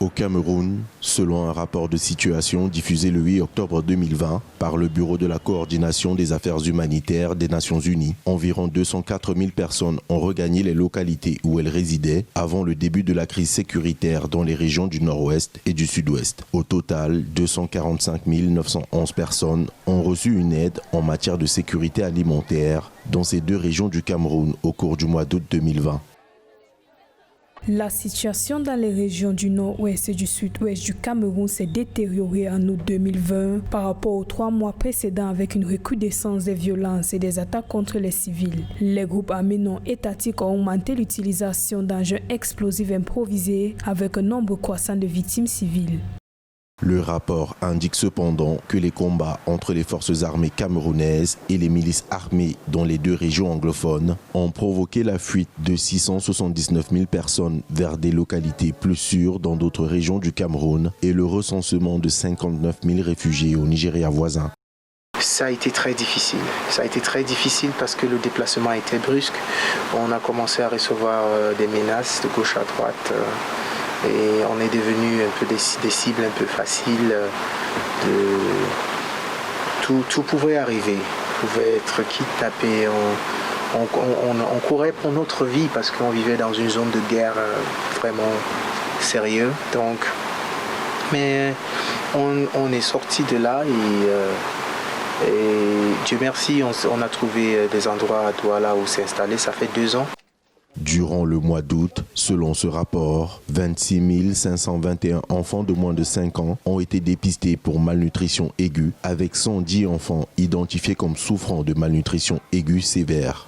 Au Cameroun, selon un rapport de situation diffusé le 8 octobre 2020 par le Bureau de la coordination des affaires humanitaires des Nations Unies, environ 204 000 personnes ont regagné les localités où elles résidaient avant le début de la crise sécuritaire dans les régions du Nord-Ouest et du Sud-Ouest. Au total, 245 911 personnes ont reçu une aide en matière de sécurité alimentaire dans ces deux régions du Cameroun au cours du mois d'août 2020. La situation dans les régions du nord-ouest et du sud-ouest du Cameroun s'est détériorée en août 2020 par rapport aux 3 mois précédents avec une recrudescence des violences et des attaques contre les civils. Les groupes armés non étatiques ont augmenté l'utilisation d'engins explosifs improvisés avec un nombre croissant de victimes civiles. Le rapport indique cependant que les combats entre les forces armées camerounaises et les milices armées dans les deux régions anglophones ont provoqué la fuite de 679 000 personnes vers des localités plus sûres dans d'autres régions du Cameroun et le recensement de 59 000 réfugiés au Nigeria voisin. Ça a été très difficile. Ça a été très difficile parce que le déplacement était brusque. On a commencé à recevoir des menaces de gauche à droite. Et on est devenu un peu des cibles un peu faciles. Tout pouvait arriver. On pouvait être kidnappé. On courait pour notre vie parce qu'on vivait dans une zone de guerre vraiment sérieuse. Mais on est sorti de là et Dieu merci, on a trouvé des endroits à Douala où s'installer. Ça fait 2 ans. Durant le mois d'août, selon ce rapport, 26 521 enfants de moins de 5 ans ont été dépistés pour malnutrition aiguë, avec 110 enfants identifiés comme souffrant de malnutrition aiguë sévère.